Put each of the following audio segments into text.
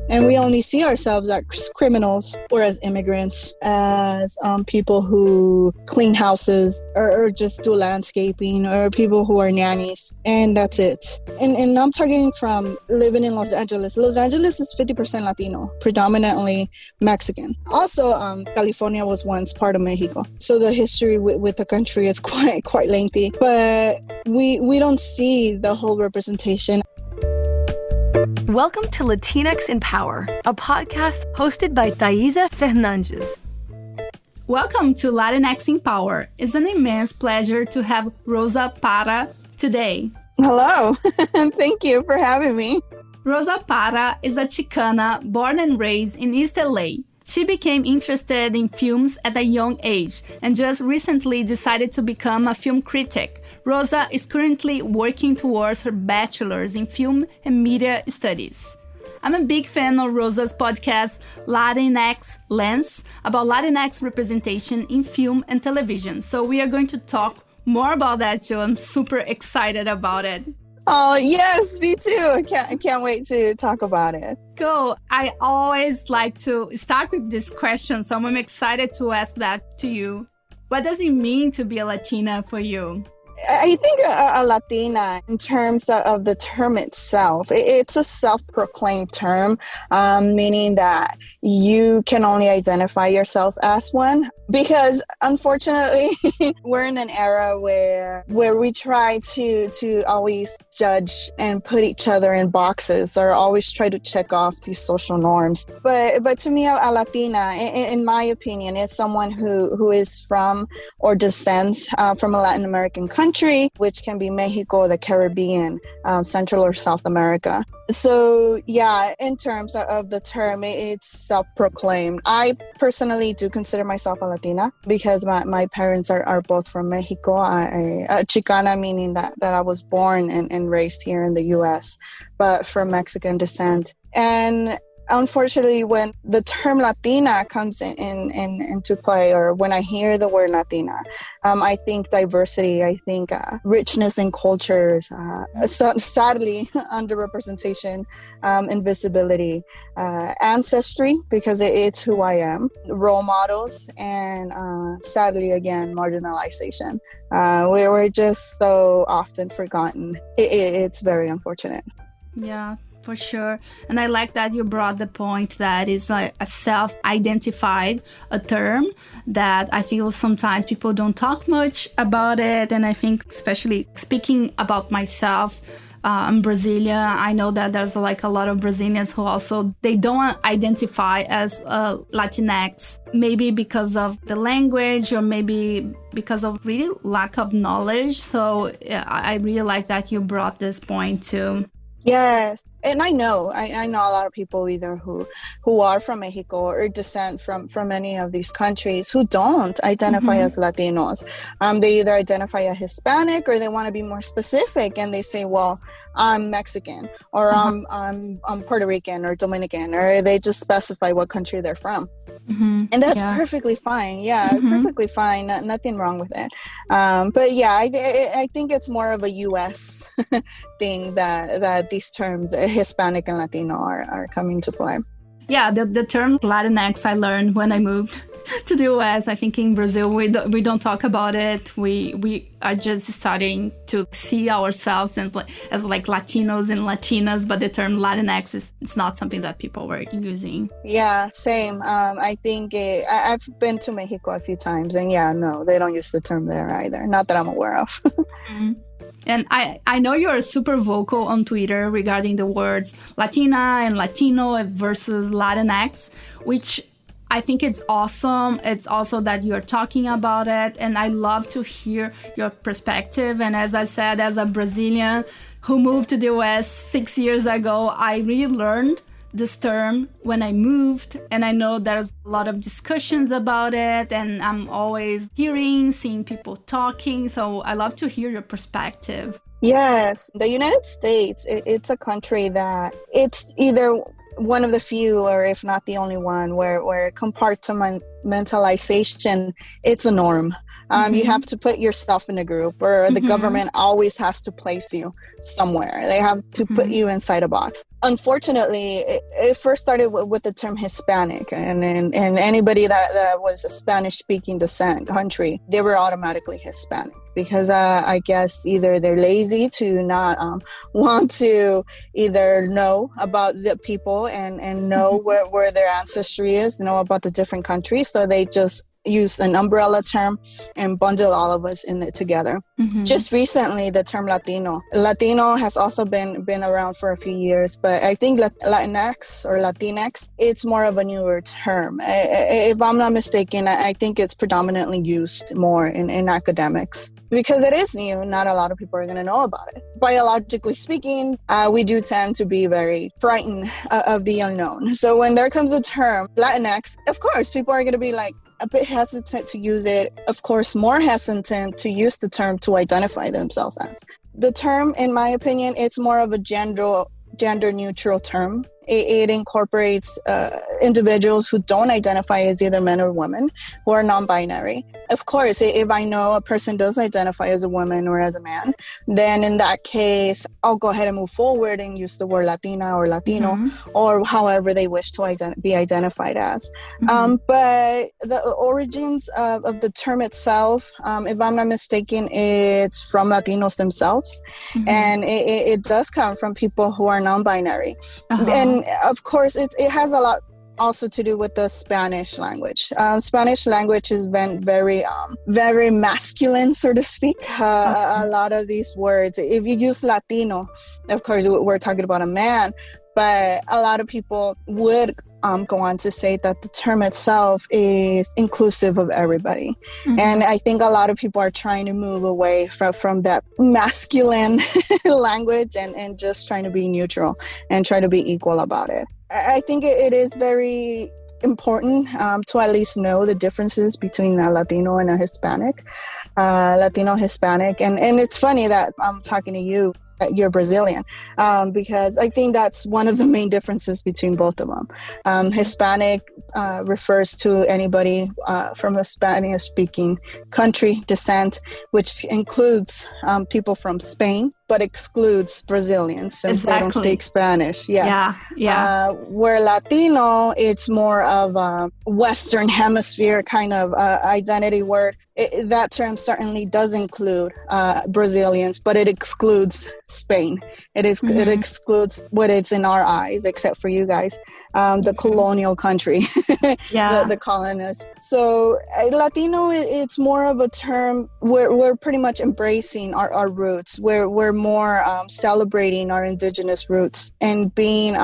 And we only see ourselves as criminals or as immigrants, as people who clean houses or just do landscaping, or people who are nannies. And that's it. And I'm talking from living in Los Angeles. Los Angeles is 50% Latino, predominantly Mexican. Also, California was once part of Mexico. So the history with the country is quite lengthy. But we don't see the whole representation. Welcome to Latinx in Power, a podcast hosted by Thaisa Fernandes. Welcome to Latinx in Power. It's an immense pleasure to have Rosa Parra today. Hello. Thank you for having me. Rosa Parra is a Chicana born and raised in East LA. She became interested in films at a young age and just recently decided to become a film critic. Rosa is currently working towards her bachelor's in film and media studies. I'm a big fan of Rosa's podcast, Latinx Lens, about Latinx representation in film and television. So we are going to talk more about that too. I'm super excited about it. Oh, yes, me too. I can't wait to talk about it. Cool. I always like to start with this question, so I'm excited to ask that to you. What does it mean to be a Latina for you? I think a Latina, in terms of the term itself, it's a self-proclaimed term, meaning that you can only identify yourself as one. Because unfortunately, we're in an era where we try to always judge and put each other in boxes, or always try to check off these social norms. But to me, a Latina, in my opinion, is someone who is from or descends from a Latin American country, which can be Mexico, the Caribbean, Central or South America. So yeah, in terms of the term, it's self-proclaimed. I personally do consider myself a Latina because my parents are both from Mexico. Chicana, meaning that I was born and raised here in the U.S., but from Mexican descent. And unfortunately, when the term Latina comes into play, or when I hear the word Latina, I think diversity, I think richness in cultures, sadly, underrepresentation, invisibility, ancestry, because it's who I am, role models, and sadly, again, marginalization. We're just so often forgotten. It's very unfortunate. Yeah. For sure. And I like that you brought the point that is a self-identified a term that I feel sometimes people don't talk much about it. And I think especially speaking about myself, I'm Brazilian. I know that there's like a lot of Brazilians who also, they don't identify as Latinx, maybe because of the language or maybe because of really lack of knowledge. So I really like that you brought this point too. Yes, and I know a lot of people either who are from Mexico or descend from any of these countries who don't identify as Latinos. They either identify as Hispanic, or they want to be more specific and they say, well, I'm Mexican, or I'm Puerto Rican or Dominican, or they just specify what country they're from. And that's perfectly fine. Yeah, perfectly fine. Nothing wrong with it. But yeah, I think it's more of a U.S. thing that these terms, Hispanic and Latino, are coming to play. Yeah, the term Latinx I learned when I moved to the U.S. I think in Brazil we don't talk about it. We are just starting to see ourselves as like Latinos and Latinas, but the term Latinx it's not something that people were using. Yeah, same. I think I've been to Mexico a few times, and yeah, no, they don't use the term there either. Not that I'm aware of. And I know you're super vocal on Twitter regarding the words Latina and Latino versus Latinx, which I think it's awesome. It's also that you're talking about it, and I love to hear your perspective. And as I said, as a Brazilian who moved to the US 6 years ago, I really learned this term when I moved, and I know there's a lot of discussions about it, and I'm always seeing people talking, so I love to hear your perspective. Yes, the United States, it's a country that it's either one of the few, or if not the only one, where compartmentalization, it's a norm. You have to put yourself in a group, or the government always has to place you somewhere. They have to put you inside a box. Unfortunately, it first started with the term Hispanic, and anybody that was a Spanish-speaking descent country, they were automatically Hispanic. Because I guess either they're lazy to not want to either know about the people and know where their ancestry is, know about the different countries, so they just use an umbrella term and bundle all of us in it together. Just recently, the term Latino has also been around for a few years, but I think Latinx or Latinx, it's more of a newer term. If I'm not mistaken, I think it's predominantly used more in academics. Because it is new, not a lot of people are going to know about it. Biologically speaking, we do tend to be very frightened of the unknown. So when there comes a term, Latinx, of course, people are going to be like a bit hesitant to use it. Of course, more hesitant to use the term to identify themselves as. The term, in my opinion, it's more of a gender neutral term. It incorporates individuals who don't identify as either men or women, who are non-binary. Of course, if I know a person does identify as a woman or as a man, then in that case, I'll go ahead and move forward and use the word Latina or Latino, or however they wish to be identified as. But the origins of the term itself, if I'm not mistaken, it's from Latinos themselves. And it does come from people who are non-binary. And of course, it has a lot also to do with the Spanish language. Spanish language has been very masculine, so to speak. A lot of these words, if you use Latino, of course, we're talking about a man, but a lot of people would go on to say that the term itself is inclusive of everybody. And I think a lot of people are trying to move away from that masculine language and just trying to be neutral and try to be equal about it. I think it is very important to at least know the differences between a Latino and a Hispanic, Latino, Hispanic. And it's funny that I'm talking to you, you're Brazilian, because I think that's one of the main differences between both of them. Hispanic refers to anybody from a Spanish-speaking country descent, which includes people from Spain, but excludes Brazilians since they don't speak Spanish. Yes. Yeah. Where Latino, it's more of a Western Hemisphere kind of identity word. That term certainly does include Brazilians, but it excludes Spain. It excludes what is in our eyes, except for you guys, the colonial country, the colonists. So Latino, it's more of a term where we're pretty much embracing our roots. We're more celebrating our indigenous roots and being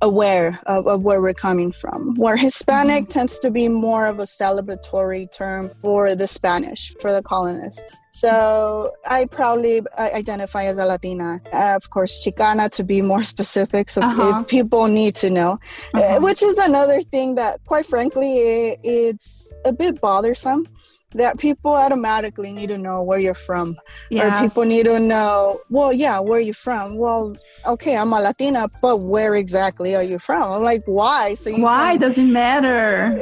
aware of where we're coming from. Where Hispanic tends to be more of a celebratory term for the Spanish, for the colonists. So I proudly identify as a Latina. Of course, Chicana to be more specific, so if people need to know. Which is another thing that, quite frankly, it's a bit bothersome. That people automatically need to know where you're from. Or people need to know, where are you from? Well, okay, I'm a Latina, but where exactly are you from? I'm like, why? Why does it matter?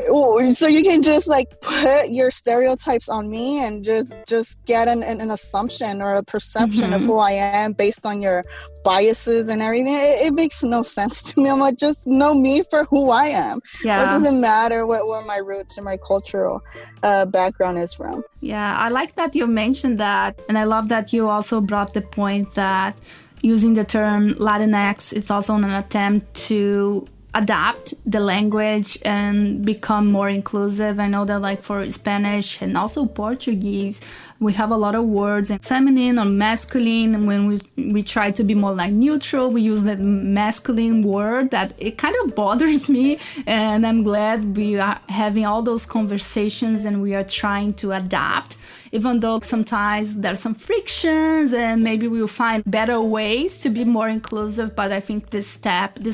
So you can just like put your stereotypes on me and just get an assumption or a perception of who I am based on your biases and everything. It makes no sense to me. I'm like, just know me for who I am. It doesn't matter where my roots or my cultural background is from. Yeah, I like that you mentioned that, and I love that you also brought the point that using the term Latinx, it's also an attempt to adapt the language and become more inclusive. I know that like for Spanish and also Portuguese, we have a lot of words in feminine or masculine, and when we try to be more like neutral, we use the masculine word that it kind of bothers me, and I'm glad we are having all those conversations and we are trying to adapt, even though sometimes there's some frictions and maybe we'll find better ways to be more inclusive. But I think this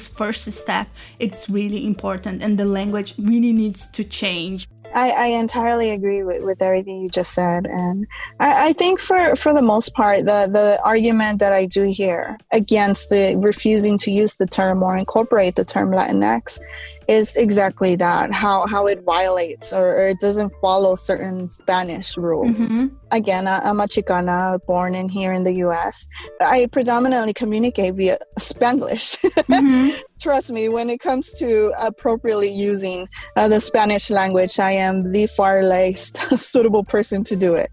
first step, it's really important, and the language really needs to change. I entirely agree with everything you just said. And I think for the most part, the argument that I do hear against the refusing to use the term or incorporate the term Latinx is exactly that, how it violates or it doesn't follow certain Spanish rules. Mm-hmm. Again, I'm a Chicana born in here in the US. I predominantly communicate via Spanglish. Mm-hmm. Trust me, when it comes to appropriately using the Spanish language, I am the far least suitable person to do it,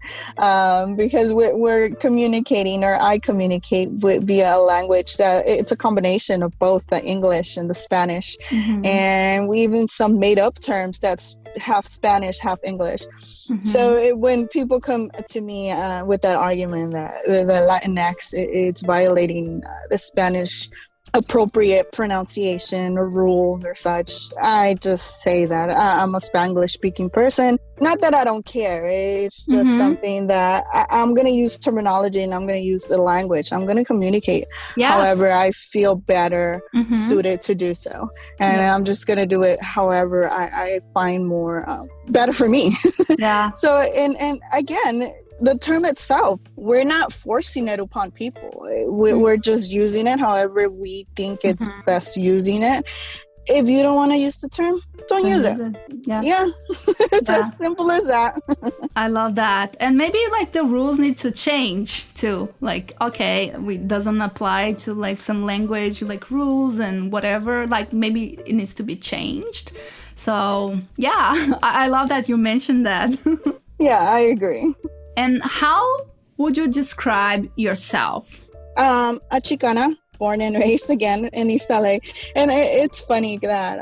because we're communicating, or I communicate via a language that it's a combination of both the English and the Spanish. Mm-hmm. And we even some made up terms that's half Spanish, half English. Mm-hmm. So when people come to me with that argument that the Latinx it's violating the Spanish appropriate pronunciation or rules or such, I just say that I'm a Spanglish speaking person. Not that I don't care. It's just Mm-hmm. something that I'm going to use terminology and I'm going to use the language. I'm going to communicate however I feel better Mm-hmm. suited to do so. And I'm just going to do it however I find more better for me. Yeah. So, and again, the term itself, we're not forcing it upon people. We're just using it however we think it's best using it. If you don't want to use the term, don't use it. Yeah. It's as simple as that. I love that. And maybe like the rules need to change too. Like, okay, it doesn't apply to like some language like rules and whatever. Like maybe it needs to be changed. So yeah, I love that you mentioned that. Yeah, I agree. And how would you describe yourself? A Chicana, born and raised again in East LA. And it's funny that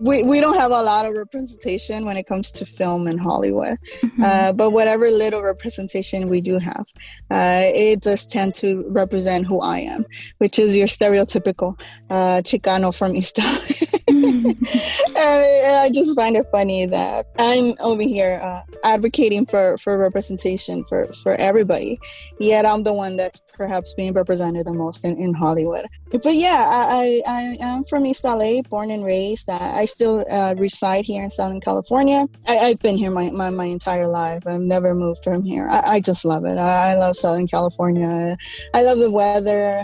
we don't have a lot of representation when it comes to film in Hollywood. Mm-hmm. But whatever little representation we do have, it does tend to represent who I am, which is your stereotypical Chicano from East LA. And I just find it funny that I'm over here advocating for representation for everybody, yet I'm the one that's perhaps being represented the most in Hollywood. But yeah, I am from East LA, born and raised. I still reside here in Southern California. I've been here my entire life. I've never moved from here. I just love it. I love Southern California. I love the weather.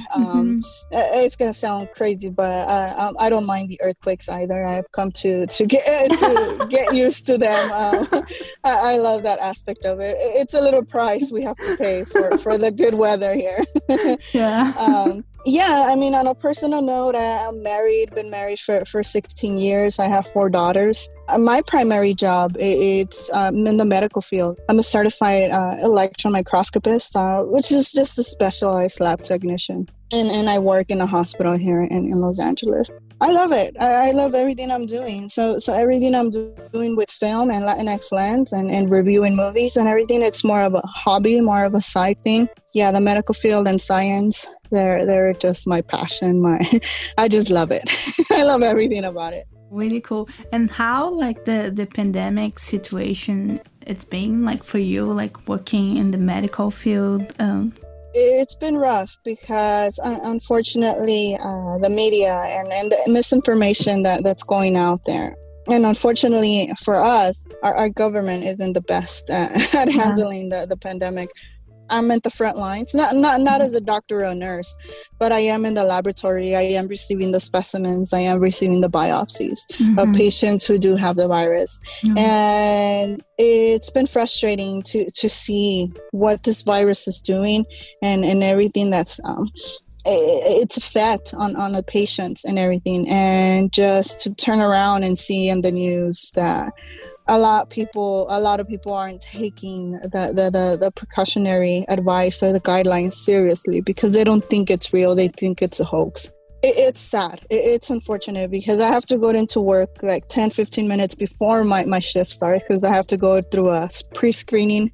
It's gonna sound crazy, but I don't mind the earthquakes either. I've come to get used to them. I love that aspect of it. It's a little price we have to pay for the good weather here. Yeah, I mean, on a personal note, I'm married, been married for 16 years. I have 4 daughters. My primary job, it's in the medical field. I'm a certified electron microscopist, which is just a specialized lab technician. And I work in a hospital here in Los Angeles. I love it. I love everything I'm doing. So everything I'm doing with film and Latinx lens and reviewing movies and everything, it's more of a hobby, more of a side thing. Yeah, the medical field and science, they're just my passion. I just love it. I love everything about it. Really cool. And how like the pandemic situation it's been like for you, like working in the medical field? It's been rough because unfortunately the media and the misinformation that's going out there. And unfortunately for us, our government isn't the best at handling the pandemic. I'm at the front lines, not as a doctor or a nurse, but I am in the laboratory. I am receiving the specimens. I am receiving the biopsies of patients who do have the virus. And it's been frustrating to see what this virus is doing and everything that's its effect on the patients and everything. And just to turn around and see in the news that a lot of people aren't taking the precautionary advice or the guidelines seriously because they don't think it's real. They think it's a hoax. It's sad. It's unfortunate because I have to go into work like 10-15 minutes before my shift starts because I have to go through a pre-screening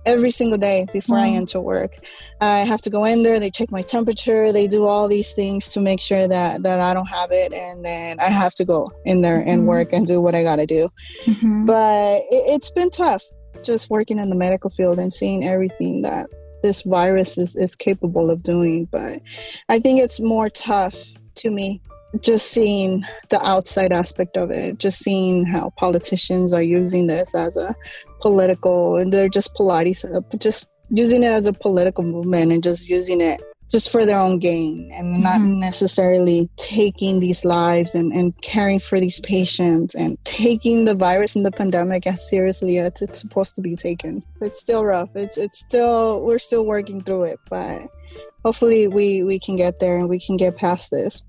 every single day before I enter work. I have to go in there. They check my temperature. They do all these things to make sure that I don't have it. And then I have to go in there and work and do what I got to do. But it's been tough just working in the medical field and seeing everything that this virus is capable of doing. But I think it's more tough to me just seeing the outside aspect of it, just seeing how politicians are using this as a political, and they're just just using it as a political movement and just using it just for their own gain, and not necessarily taking these lives and caring for these patients and taking the virus and the pandemic as seriously as it's supposed to be taken. It's still rough. We're still working through it, but hopefully we can get there and we can get past this.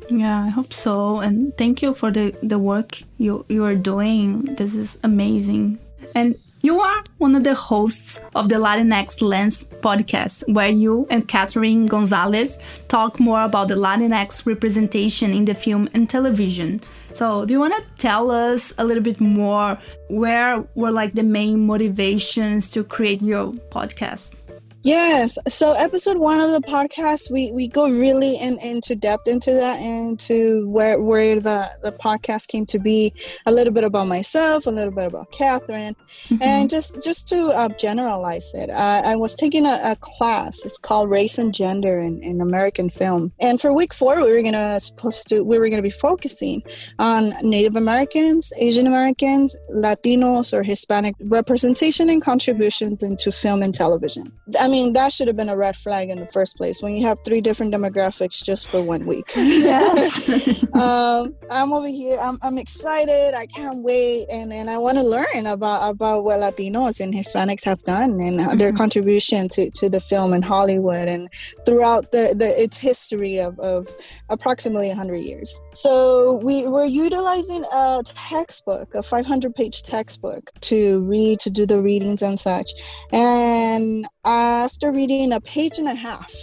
Yeah, I hope so. And thank you for the work you are doing. This is amazing. And you are one of the hosts of the Latinx Lens podcast, where you and Catherine Gonzalez talk more about the Latinx representation in the film and television. So do you want to tell us a little bit more where were like the main motivations to create your podcast? Yes. So episode 1 of the podcast, we go really into depth into that, into where the podcast came to be, a little bit about myself, a little bit about Catherine, and just to generalize it. I was taking a class. It's called Race and Gender in American Film. And for week 4, we were going to be focusing on Native Americans, Asian Americans, Latinos, or Hispanic representation and contributions into film and television. I mean, that should have been a red flag in the first place when you have 3 different demographics just for 1 week. Yes. I'm over here. I'm excited. I can't wait. And I want to learn about what Latinos and Hispanics have done and their contribution to the film in Hollywood and throughout its history of approximately 100 years. So we were utilizing a textbook, a 500-page textbook to read, to do the readings and such. And after reading a page and a half,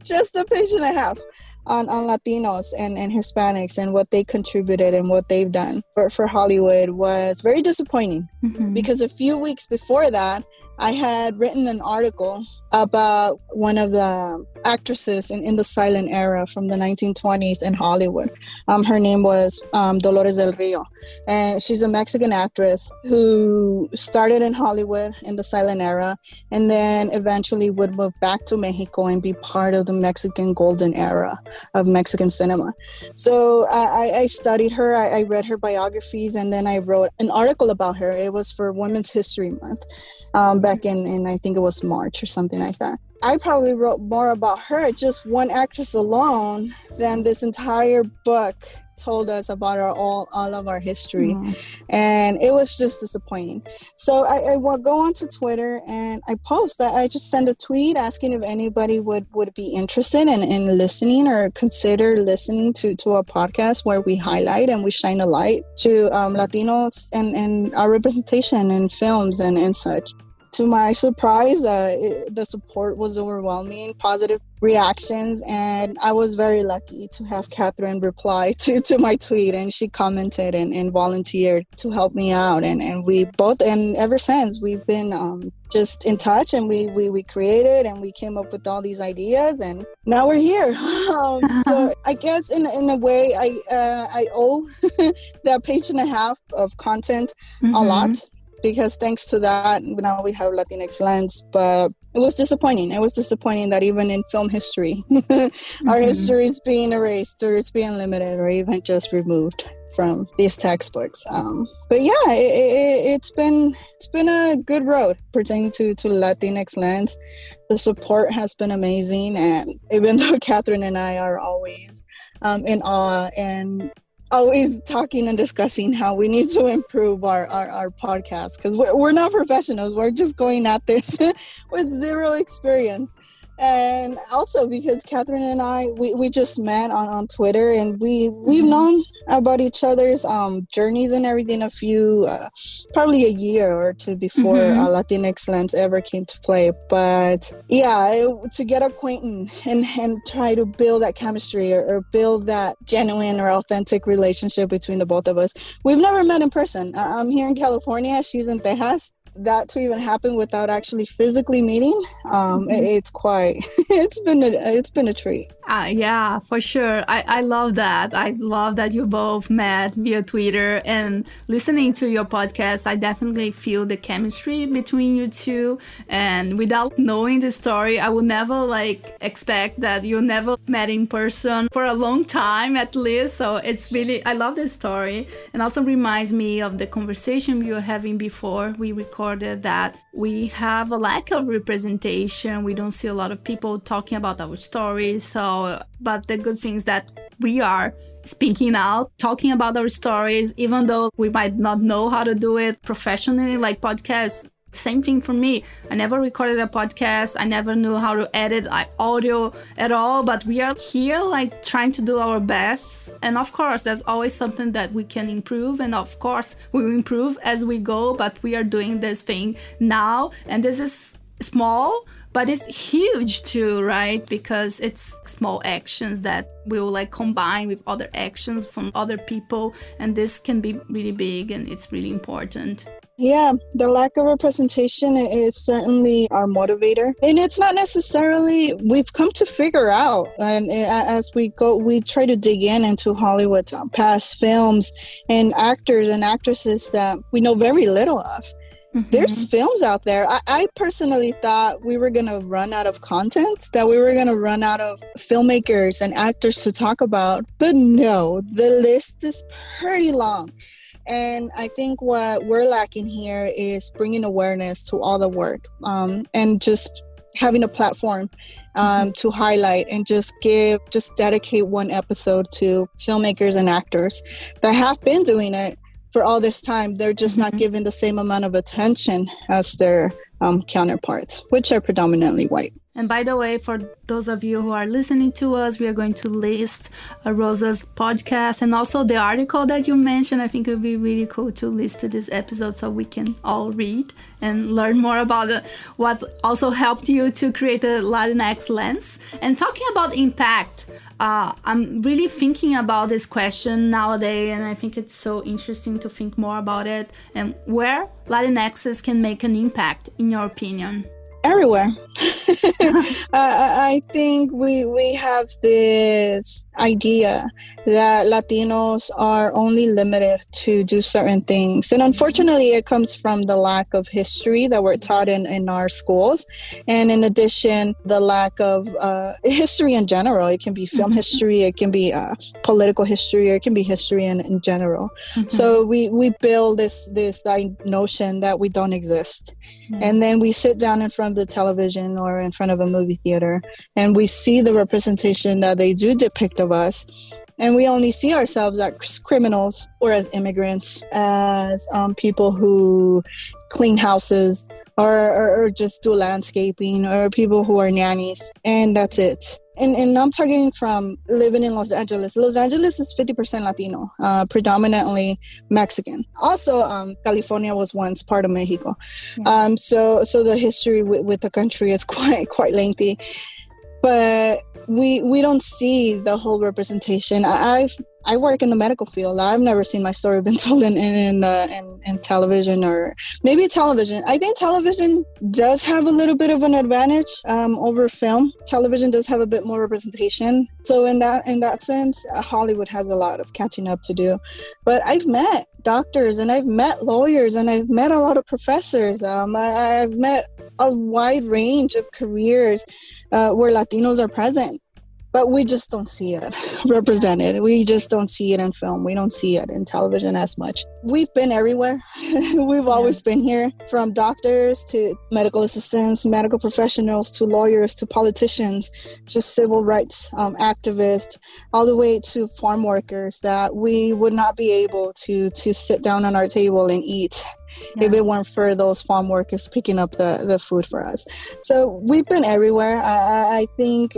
just a page and a half on Latinos and Hispanics and what they contributed and what they've done for Hollywood was very disappointing. Because a few weeks before that, I had written an article about one of the actresses in the silent era from the 1920s in Hollywood. Her name was Dolores del Rio, and she's a Mexican actress who started in Hollywood in the silent era and then eventually would move back to Mexico and be part of the Mexican golden era of Mexican cinema. So I studied her, I read her biographies, and then I wrote an article about her. It was for Women's History Month back in I think it was March or something like that. I probably wrote more about her, just one actress alone, than this entire book told us about all of our history. And it was just disappointing. So I will go onto Twitter and I post. I just send a tweet asking if anybody would be interested in listening or consider listening to a podcast where we highlight and we shine a light to Latinos and our representation in films and such. To my surprise, the support was overwhelming, positive reactions, and I was very lucky to have Catherine reply to my tweet, and she commented and volunteered to help me out, and we both, and ever since, we've been just in touch, and we created and we came up with all these ideas, and now we're here. So I guess in a way I owe that page and a half of content a lot. Because thanks to that, now we have Latinx Lens. But it was disappointing. It was disappointing that even in film history, our history is being erased, or it's being limited, or even just removed from these textbooks. But yeah, it's been a good road pertaining to Latinx Lens. The support has been amazing, and even though Catherine and I are always in awe and always talking and discussing how we need to improve our podcast, because we're not professionals. We're just going at this with zero experience. And also because Catherine and I, we just met on Twitter, and we've known about each other's journeys and everything a few, probably a year or two before Latinx Lens ever came to play. But yeah, to get acquainted and try to build that chemistry or build that genuine or authentic relationship between the both of us. We've never met in person. I'm here in California. She's in Texas. that to even happen without actually physically meeting, it's quite, it's been a treat. Yeah, for sure. I love that. I love that you both met via Twitter, and listening to your podcast, I definitely feel the chemistry between you two. And without knowing the story, I would never expect that you never met in person for a long time at least. So it's really, I love this story, and also reminds me of the conversation we were having before we recorded, that we have a lack of representation. We don't see a lot of people talking about our stories. So, but the good thing is that we are speaking out, talking about our stories, even though we might not know how to do it professionally, like podcasts. Same thing for me. I never recorded a podcast. I never knew how to edit audio at all, but we are here trying to do our best. And of course, there's always something that we can improve. And of course, we will improve as we go, but we are doing this thing now. And this is small, but it's huge too, right? Because it's small actions that will combine with other actions from other people. And this can be really big, and it's really important. Yeah, the lack of representation is certainly our motivator. And it's not necessarily, we've come to figure out, and as we go, we try to dig into Hollywood's past films and actors and actresses that we know very little of. Mm-hmm. There's films out there. I personally thought we were going to run out of content, that we were going to run out of filmmakers and actors to talk about. But no, the list is pretty long. And I think what we're lacking here is bringing awareness to all the work, and just having a platform to highlight and just dedicate one episode to filmmakers and actors that have been doing it for all this time. They're just not given the same amount of attention as their counterparts, which are predominantly white. And by the way, for those of you who are listening to us, we are going to list Rosa's podcast and also the article that you mentioned. I think it would be really cool to list to this episode so we can all read and learn more about what also helped you to create a Latinx lens. And talking about impact, I'm really thinking about this question nowadays, and I think it's so interesting to think more about it and where Latinxs can make an impact, in your opinion. Everywhere. I think we have this idea that Latinos are only limited to do certain things. And unfortunately, it comes from the lack of history that we're taught in our schools. And in addition, the lack of history in general. It can be film history, it can be political history, or it can be history in general. So we build this notion that we don't exist. And then we sit down in front of the television or in front of a movie theater, and we see the representation that they do depict of us. And we only see ourselves as criminals or as immigrants, as people who clean houses or just do landscaping, or people who are nannies. And that's it. And I'm talking from living in Los Angeles. Los Angeles is 50% Latino, predominantly Mexican. Also, California was once part of Mexico. Yeah. So the history with the country is quite lengthy. But we don't see the whole representation. I work in the medical field. I've never seen my story been told in television, or maybe television. I think television does have a little bit of an advantage over film. Television does have a bit more representation. So in that sense, Hollywood has a lot of catching up to do. But I've met doctors, and I've met lawyers, and I've met a lot of professors. I've met a wide range of careers where Latinos are present. But we just don't see it represented. We just don't see it in film. We don't see it in television as much. We've been everywhere. We've always been here, from doctors to medical assistants, medical professionals, to lawyers, to politicians, to civil rights activists, all the way to farm workers that we would not be able to sit down on our table and eat if it weren't for those farm workers picking up the food for us. So we've been everywhere. I think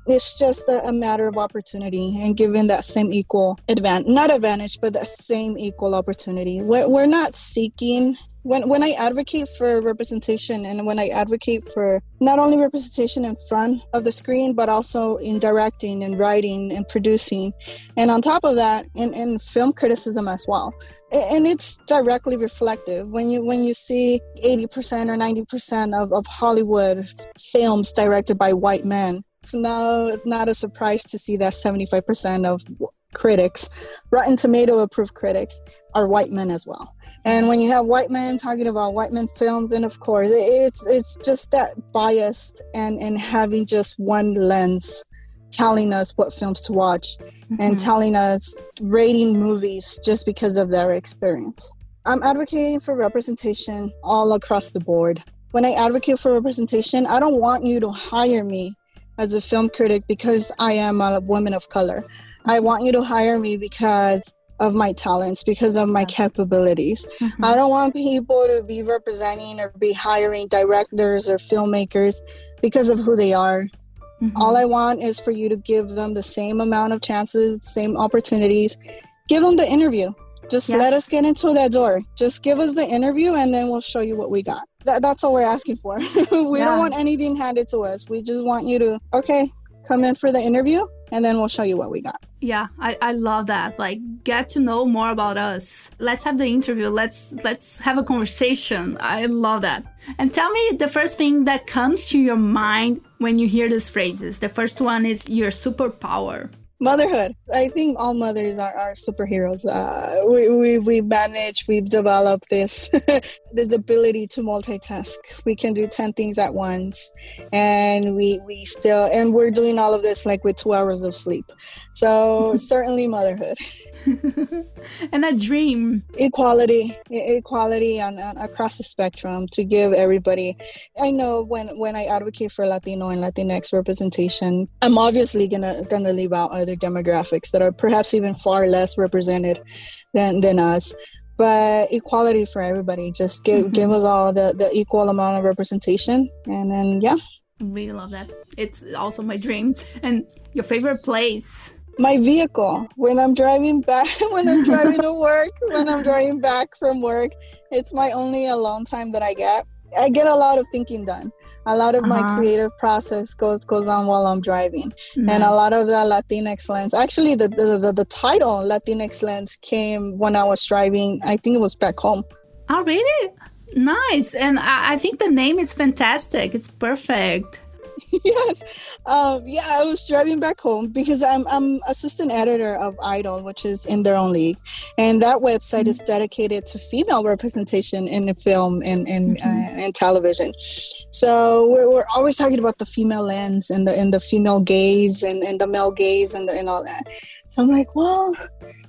it's just a matter of opportunity and giving that same equal advantage, not advantage, but that same equal opportunity. We're not seeking When I advocate for representation, and when I advocate for not only representation in front of the screen, but also in directing and writing and producing, and on top of that, in film criticism as well. And it's directly reflective when you see 80% or 90% of Hollywood films directed by white men. It's not a surprise to see that 75% of critics, Rotten Tomato approved critics, are white men as well. And when you have white men talking about white men films, and of course it's just that biased and having just one lens telling us what films to watch and telling us rating movies just because of their experience. I'm advocating for representation all across the board. When I advocate for representation, I don't want you to hire me as a film critic because I am a woman of color. I want you to hire me because of my talents, because of my capabilities. I don't want people to be representing or be hiring directors or filmmakers because of who they are. All I want is for you to give them the same amount of chances, same opportunities. Give them the interview. Just let us get into that door. Just give us the interview and then we'll show you what we got. That's all we're asking for. We don't want anything handed to us. We just want you to, come in for the interview and then we'll show you what we got. Yeah, I love that. Like, get to know more about us. Let's have the interview. Let's have a conversation. I love that. And tell me the first thing that comes to your mind when you hear these phrases. The first one is your superpower. Motherhood. I think all mothers are superheroes. We've developed this this ability to multitask. We can do 10 things at once, and we're doing all of this like with 2 hours of sleep. So certainly motherhood. And a dream. Equality on across the spectrum to give everybody. I know when I advocate for Latino and Latinx representation, I'm obviously gonna leave out other demographics that are perhaps even far less represented than us. But equality for everybody. Just give us all the equal amount of representation, and then Really love that. It's also my dream. And your favorite place? My vehicle. When I'm driving back, when I'm driving to work, when I'm driving back from work, it's my only alone time that I get. I get a lot of thinking done. A lot of my creative process goes on while I'm driving. And a lot of the Latinx lens, actually the title Latinx lens came when I was driving. I think it was back home. Oh, really? Nice. And I think the name is fantastic. It's perfect. Yes. I was driving back home because I'm assistant editor of Idol, which is in their own league. And that website is dedicated to female representation in the film and television. So we're always talking about the female lens and the female gaze and the male gaze and all that. So I'm like, well,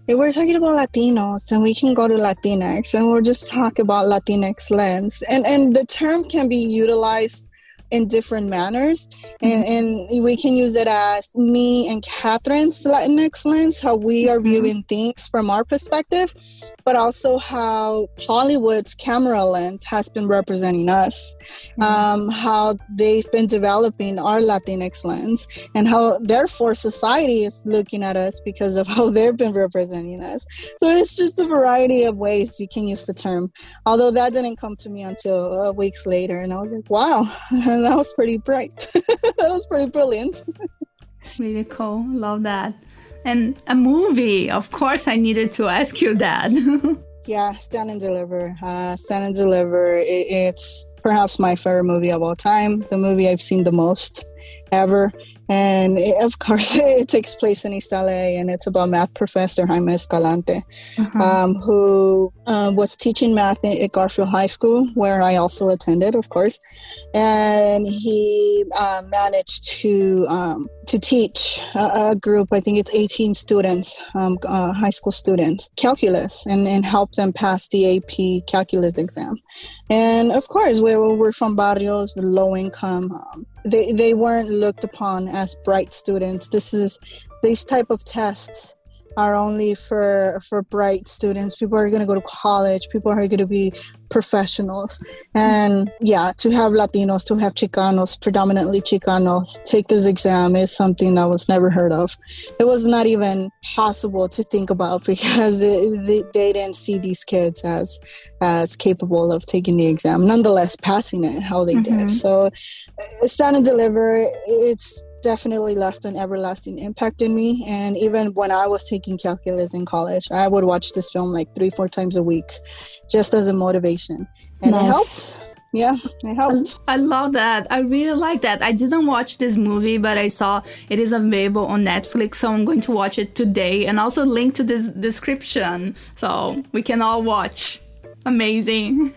if we're talking about Latinos, then we can go to Latinx and we'll just talk about Latinx lens. And the term can be utilized in different manners, and we can use it as me and Catherine's Latinx lens, how we are viewing things from our perspective, but also how Hollywood's camera lens has been representing us, how they've been developing our Latinx lens, and how therefore society is looking at us because of how they've been representing us. So it's just a variety of ways you can use the term, although that didn't come to me until weeks later, and I was like, wow, that was pretty bright. That was pretty brilliant. Really cool. Love that. And a movie, of course, I needed to ask you that. Yeah, Stand and Deliver. Stand and Deliver, it's perhaps my favorite movie of all time, the movie I've seen the most ever. And of course, it takes place in East LA, and it's about math professor Jaime Escalante, who was teaching math at Garfield High School, where I also attended, of course. And he managed to teach a group, I think it's 18 students, high school students, calculus, and help them pass the AP calculus exam. And of course, we're from barrios with low income. They weren't looked upon as bright students. These type of tests are only for bright students. People are going to go to college. People are going to be professionals. And yeah, to have Latinos, to have Chicanos, predominantly Chicanos, take this exam is something that was never heard of. It was not even possible to think about because they didn't see these kids as capable of taking the exam. Nonetheless, passing it how they did. So Stand and Deliver, it's definitely left an everlasting impact in me. And even when I was taking calculus in college, I would watch this film like 3-4 times a week just as a motivation. And It helped. Yeah, it helped. I love that. I really like that. I didn't watch this movie, but I saw it is available on Netflix, so I'm going to watch it today and also link to this description so we can all watch. Amazing.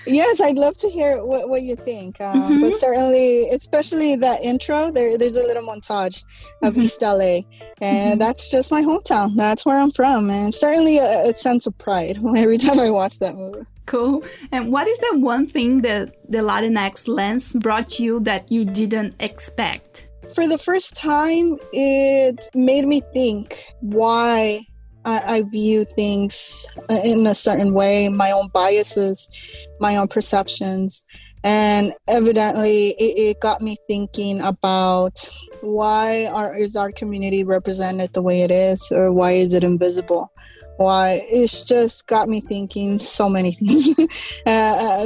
Yes, I'd love to hear what you think. But certainly, especially that intro, there's a little montage of East LA. And that's just my hometown. That's where I'm from. And certainly a sense of pride every time I watch that movie. Cool. And what is the one thing that the Latinx lens brought you that you didn't expect? For the first time, it made me think why I view things in a certain way, my own biases, my own perceptions. And evidently, it got me thinking about why is our community represented the way it is, or why is it invisible? Why? It's just got me thinking so many things.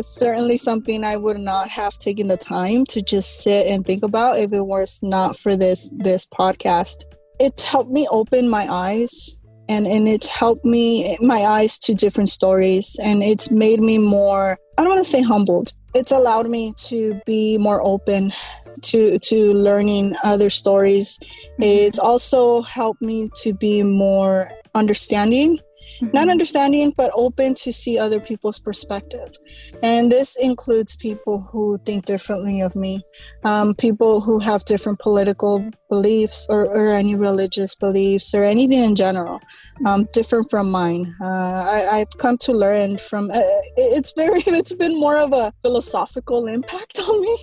Certainly something I would not have taken the time to just sit and think about if it was not for this podcast. It's helped me open my eyes. And it's helped me, my eyes to different stories. And it's made me more, I don't want to say humbled. It's allowed me to be more open to learning other stories. It's also helped me to be more understanding. Not understanding, but open to see other people's perspective. And this includes people who think differently of me, people who have different political beliefs or any religious beliefs or anything in general, different from mine. I've come to learn from, it's been more of a philosophical impact on me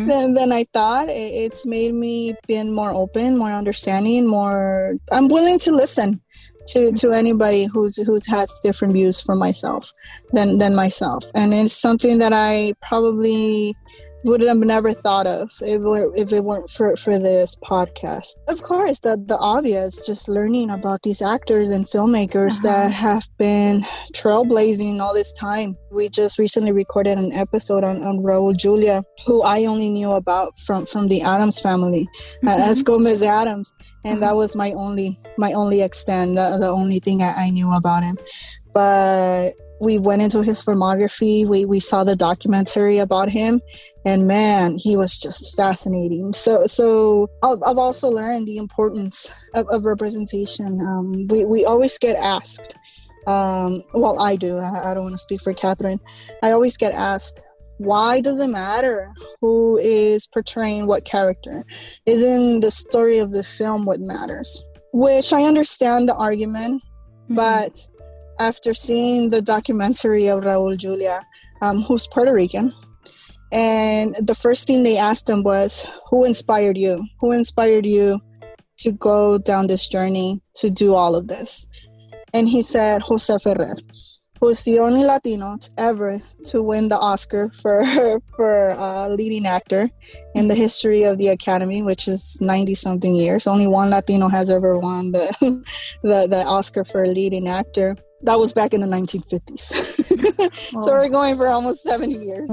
than I thought. It's made me being more open, more understanding, I'm willing to listen to anybody who's has different views from myself than myself. And it's something that I probably would have never thought of if it weren't for this podcast. Of course, the obvious, just learning about these actors and filmmakers that have been trailblazing all this time. We just recently recorded an episode on Raul Julia, who I only knew about from the Addams family, as Gomez Addams. And that was my only extent, the only thing I knew about him. But we went into his filmography. We saw the documentary about him. And man, he was just fascinating. So I've also learned the importance of representation. We always get asked, well, I do. I don't want to speak for Catherine. I always get asked, why does it matter who is portraying what character? Isn't the story of the film what matters? Which I understand the argument, but after seeing the documentary of Raul Julia, who's Puerto Rican, and the first thing they asked him was, who inspired you? Who inspired you to go down this journey, to do all of this? And he said, Jose Ferrer, who's the only Latino ever to win the Oscar for leading actor in the history of the Academy, which is 90-something years. Only one Latino has ever won the Oscar for leading actor. That was back in the 1950s. So we're going for almost 70 years.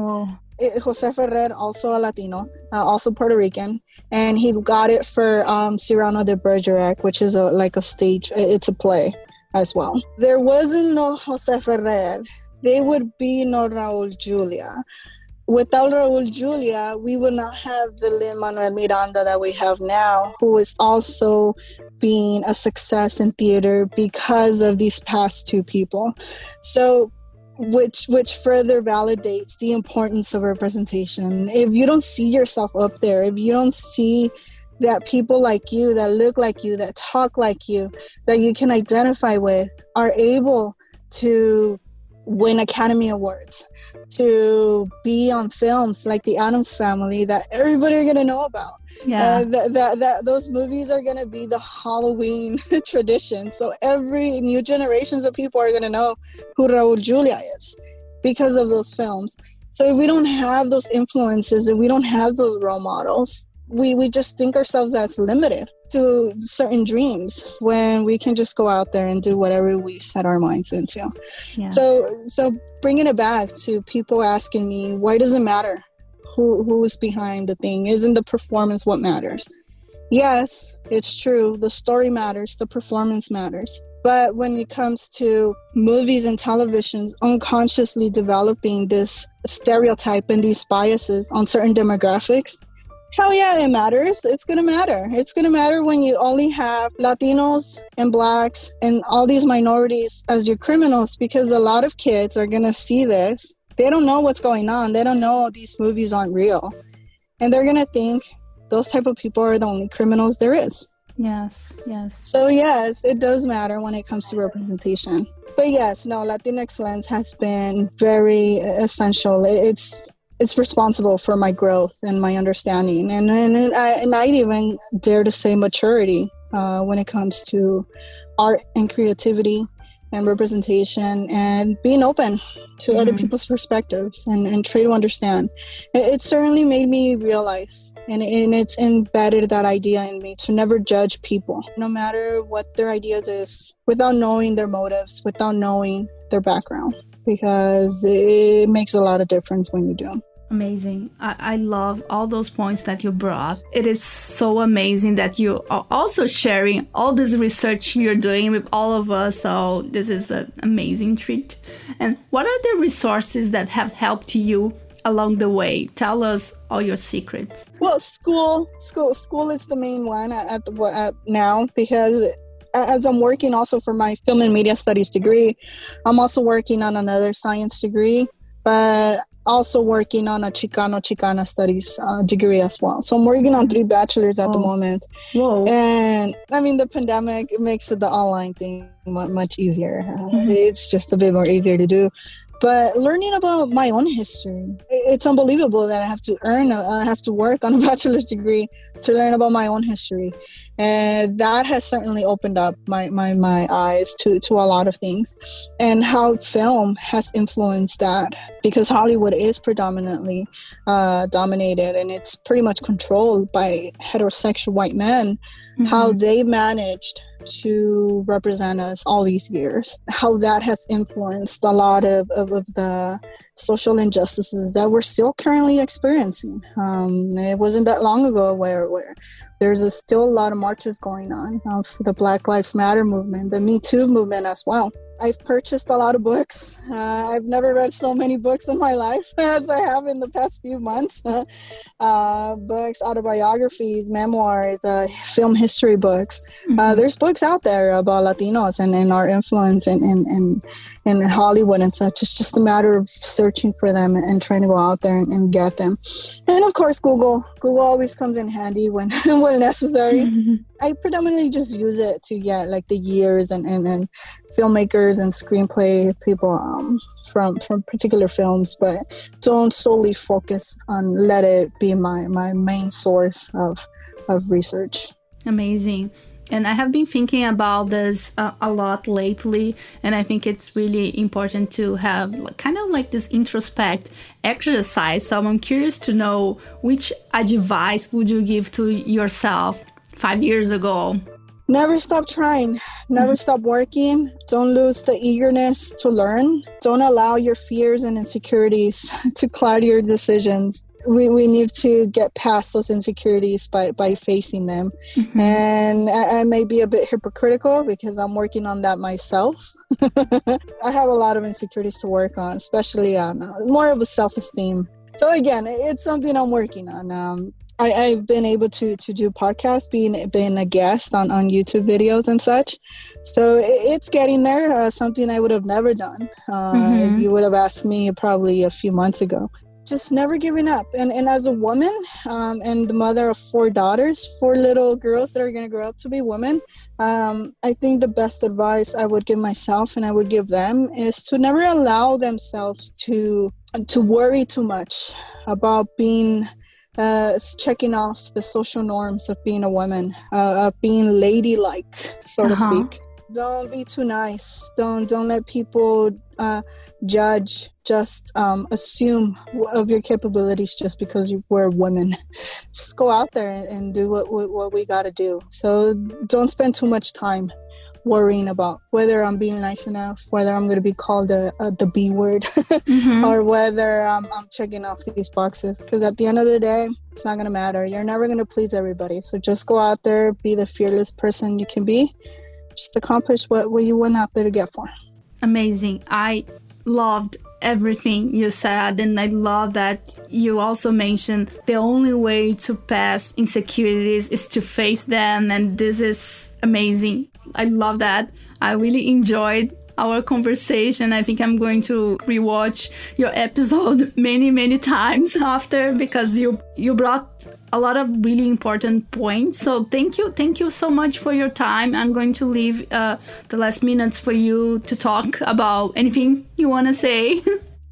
Jose Ferrer, also a Latino, also Puerto Rican, and he got it for Cyrano de Bergerac, which is like a stage, it's a play as well. There wasn't no Jose Ferrer, there would be no Raul Julia. Without Raul Julia, we would not have the Lin-Manuel Miranda that we have now, who is also being a success in theater because of these past two people. So, which further validates the importance of representation. If you don't see yourself up there, if you don't see that people like you, that look like you, that talk like you, that you can identify with, are able to win Academy Awards, to be on films like The Addams Family that everybody are going to know about, Yeah. Those movies are going to be the Halloween tradition. So every new generations of people are going to know who Raul Julia is because of those films. So if we don't have those influences, if we don't have those role models, we just think ourselves as limited to certain dreams when we can just go out there and do whatever we set our minds into. Yeah. So bringing it back to people asking me, why does it matter who's behind the thing? Isn't the performance what matters? Yes, it's true. The story matters. The performance matters. But when it comes to movies and televisions unconsciously developing this stereotype and these biases on certain demographics, hell yeah, it matters. It's going to matter. It's going to matter when you only have Latinos and Blacks and all these minorities as your criminals, because a lot of kids are going to see this. They don't know what's going on. They don't know these movies aren't real. And they're going to think those type of people are the only criminals there is. Yes. So yes, it does matter when it comes to representation. But yes, no, Latinx lens has been very essential. It's responsible for my growth and my understanding, and I'd even dare to say maturity when it comes to art and creativity and representation and being open to other people's perspectives and try to understand. It certainly made me realize, and it's embedded that idea in me, to never judge people, no matter what their ideas is, without knowing their motives, without knowing their background, because it makes a lot of difference when you do. Amazing. I love all those points that you brought. It is so amazing that you are also sharing all this research you're doing with all of us. So this is an amazing treat. And what are the resources that have helped you along the way? Tell us all your secrets. Well, school is the main one at now, because as I'm working also for my film and media studies degree, I'm also working on another science degree, but also working on a Chicana studies degree as well. So I'm working on 3 bachelors at the moment. Whoa. And I mean, the pandemic makes the online thing much easier. It's just a bit more easier to do. But learning about my own history, it's unbelievable that I have to work on a bachelor's degree to learn about my own history. And that has certainly opened up my eyes to a lot of things, and how film has influenced that, because Hollywood is predominantly dominated, and it's pretty much controlled by heterosexual white men, how they managed to represent us all these years, how that has influenced a lot of the social injustices that we're still currently experiencing. It wasn't that long ago where there's still a lot of marches going on for the Black Lives Matter movement, the Me Too movement as well. I've purchased a lot of books. I've never read so many books in my life as I have in the past few months. Books, autobiographies, memoirs, film history books. There's books out there about Latinos and our influence in Hollywood and such. It's just a matter of searching for them and trying to go out there and get them. And of course, Google. Google always comes in handy when necessary. I predominantly just use it to get like the years and filmmakers and screenplay people from particular films, but don't solely focus on let it be my main source of research. Amazing. And I have been thinking about this a lot lately, and I think it's really important to have kind of like this introspect exercise. So I'm curious to know, which advice would you give to yourself 5 years ago? Never stop trying. Never stop working. Don't lose the eagerness to learn. Don't allow your fears and insecurities to cloud your decisions. We need to get past those insecurities by facing them. And I may be a bit hypocritical because I'm working on that myself. I have a lot of insecurities to work on, especially on more of a self-esteem. So again, it's something I'm working on. I've been able to do podcasts, being a guest on YouTube videos and such. So it's getting there, something I would have never done if you would have asked me probably a few months ago. Just never giving up. And as a woman and the mother of 4 daughters, 4 little girls that are going to grow up to be women, I think the best advice I would give myself and I would give them is to never allow themselves to worry too much about being It's checking off the social norms of being a woman, of being ladylike, so to speak. Don't be too nice. Don't let people judge, just assume of your capabilities just because we're women. Just go out there and do what we got to do. So don't spend too much time worrying about whether I'm being nice enough, whether I'm going to be called the B word, or whether I'm checking off these boxes. Because at the end of the day, it's not going to matter. You're never going to please everybody. So just go out there, be the fearless person you can be. Just accomplish what you went out there to get for. Amazing. I loved everything you said, and I love that you also mentioned the only way to pass insecurities is to face them, and this is amazing. I love that. I really enjoyed our conversation. I think I'm going to rewatch your episode many times after, because you brought a lot of really important points. So thank you so much for your time. I'm going to leave the last minutes for you to talk about anything you want to say.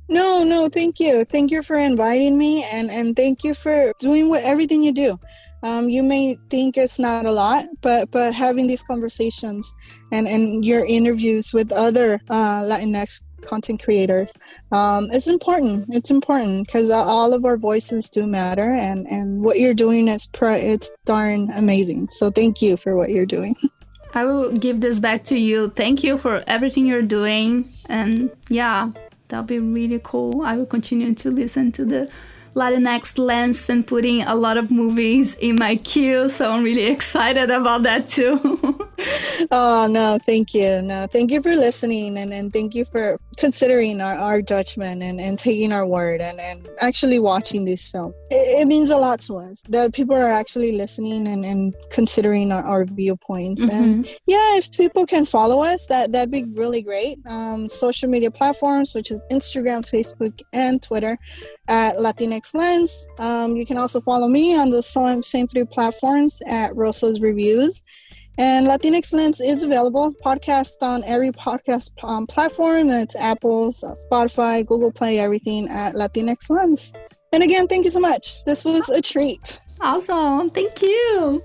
No, thank you for inviting me, and thank you for doing everything you do. You may think it's not a lot, but having these conversations and your interviews with other Latinx content creators, it's important. It's important because all of our voices do matter, and what you're doing it's darn amazing. So thank you for what you're doing. I will give this back to you. Thank you for everything you're doing, and yeah, that'll be really cool. I will continue to listen to the Latinx lens and putting a lot of movies in my queue, so I'm really excited about that too. Oh, no, thank you. No, thank you for listening, and thank you for considering our judgment and taking our word and actually watching this film. It means a lot to us that people are actually listening and considering our viewpoints. And yeah, if people can follow us, that'd be really great. Social media platforms, which is Instagram, Facebook, and Twitter, at Latinx Lens. You can also follow me on the same three platforms at Rosa's Reviews. And Latinx Lens is available podcast on every podcast platform. It's Apple, Spotify, Google Play, everything at Latinx Lens. And again, thank you so much. This was a treat. Awesome. Thank you.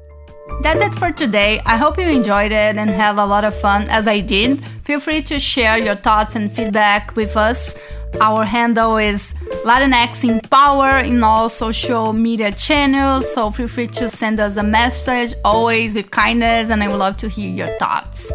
That's it for today. I hope you enjoyed it and had a lot of fun as I did. Feel free to share your thoughts and feedback with us. Our handle is Latinx in Power in all social media channels, so feel free to send us a message, always with kindness, and I would love to hear your thoughts.